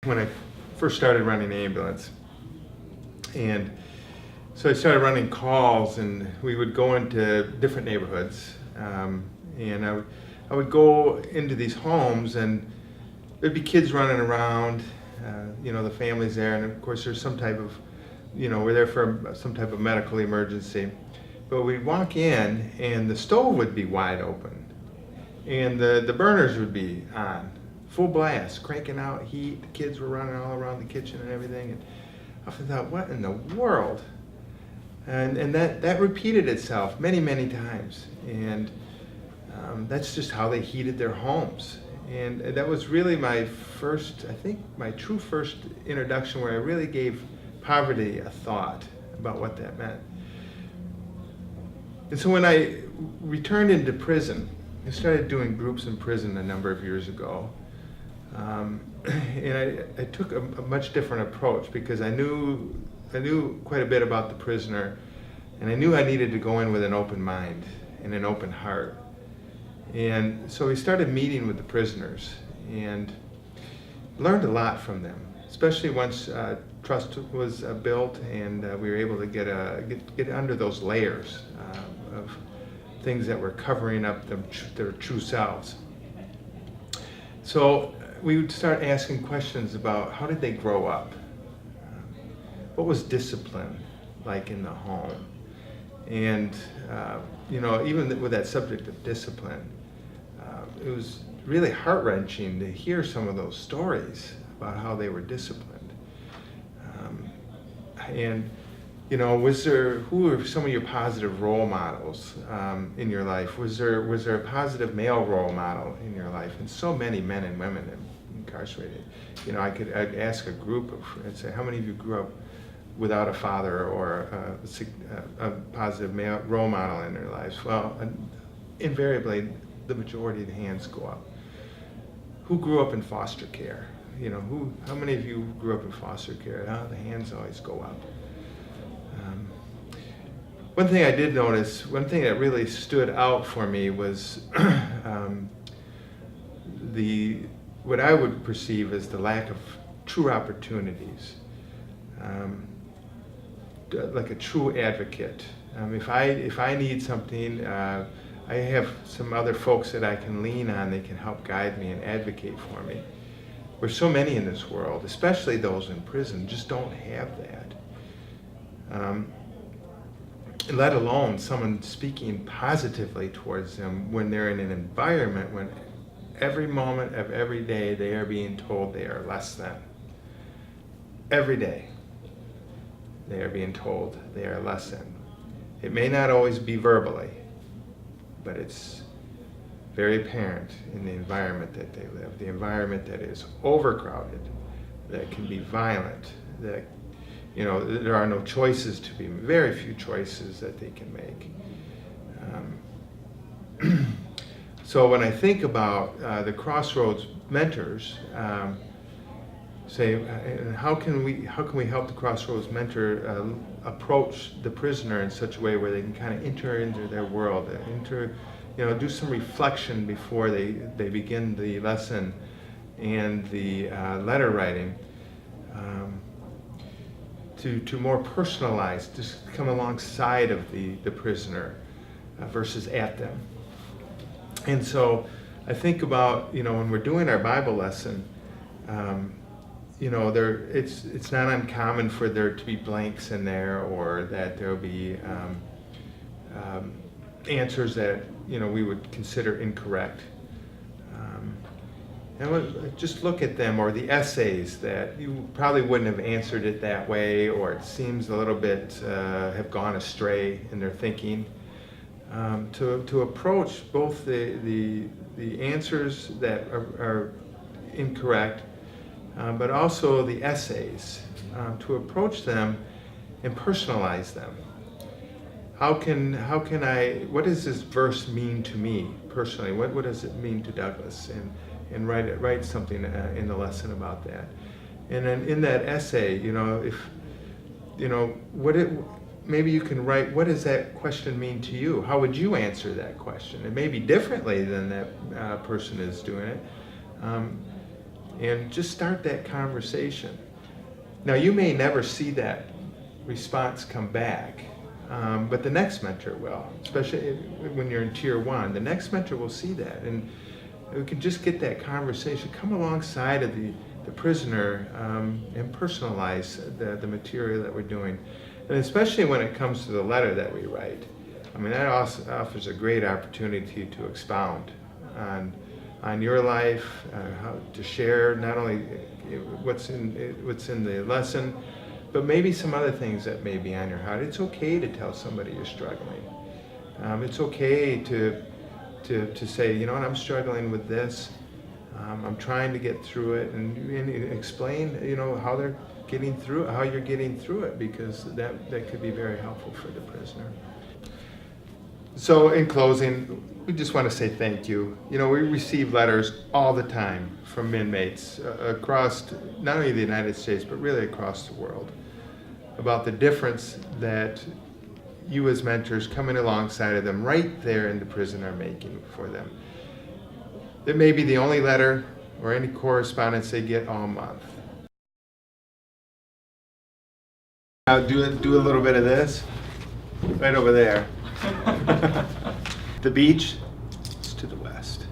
when I first started running the ambulance. And so I started running calls, and we would go into different neighborhoods. And I would go into these homes, and there'd be kids running around, the families there, and of course there's some type of, we're there for some type of medical emergency. But we'd walk in, and the stove would be wide open, and the burners would be on, full blast, cranking out heat. The kids were running all around the kitchen and everything. And I thought, what in the world? And that repeated itself many, many times. And that's just how they heated their homes. And that was really my true first introduction where I really gave poverty a thought about what that meant. And so when I returned into prison, I started doing groups in prison a number of years ago. And I took a much different approach because I knew quite a bit about the prisoner, and I knew I needed to go in with an open mind and an open heart. And so we started meeting with the prisoners and learned a lot from them, especially once trust was built and we were able to get under those layers of things that were covering up their true selves. So we would start asking questions about how did they grow up? What was discipline like in the home? And even with that subject of discipline, it was really heart-wrenching to hear some of those stories about how they were disciplined. Who were some of your positive role models in your life? Was there a positive male role model in your life? And so many men and women incarcerated. I'd ask a group and say, how many of you grew up without a father or a positive male role model in their lives? Well, invariably, the majority of the hands go up. Who grew up in foster care? How many of you grew up in foster care? The hands always go up. One thing I did notice, one thing that really stood out for me was what I would perceive as the lack of true opportunities, like a true advocate. If I need something, I have some other folks that I can lean on. They can help guide me and advocate for me. Where so many in this world, especially those in prison, just don't have that. Let alone someone speaking positively towards them when they're in an environment when every moment of every day they are being told they are less than. Every day they are being told they are less than. It may not always be verbally, but it's very apparent in the environment that they live, the environment that is overcrowded, that can be violent, that there are no choices to be, very few choices that they can make. So when I think about the Crossroads mentors, how can we help the Crossroads mentor approach the prisoner in such a way where they can kind of enter into their world, do some reflection before they begin the lesson and the letter writing. To more personalize, just come alongside of the prisoner versus at them. And so I think about, when we're doing our Bible lesson, it's not uncommon for there to be blanks in there, or that there'll be answers that, we would consider incorrect. And just look at them, or the essays that you probably wouldn't have answered it that way, or it seems a little bit have gone astray in their thinking. To approach both the answers that are incorrect, but also the essays, to approach them and personalize them. What does this verse mean to me personally? What does it mean to Douglas? And write something in the lesson about that. And then in that essay, maybe you can write, what does that question mean to you? How would you answer that question? It may be differently than that person is doing it. and just start that conversation. Now, you may never see that response come back, but the next mentor will, especially when you're in Tier 1. The next mentor will see that, and we can just get that conversation, come alongside of the prisoner and personalize the material that we're doing. And especially when it comes to the letter that we write. I mean, that also offers a great opportunity to expound on your life, how to share not only what's in the lesson, but maybe some other things that may be on your heart. It's okay to tell somebody you're struggling. It's okay to say, you know what, I'm struggling with this. I'm trying to get through it, and explain, you know, how they're getting through it, how you're getting through it, because that could be very helpful for the prisoner. So in closing, we just want to say thank you. You know, we receive letters all the time from inmates across not only the United States, but really across the world, about the difference that you as mentors coming alongside of them right there in the prison are making for them. It may be the only letter or any correspondence they get all month. Now do a little bit of this, right over there. The beach is to the west.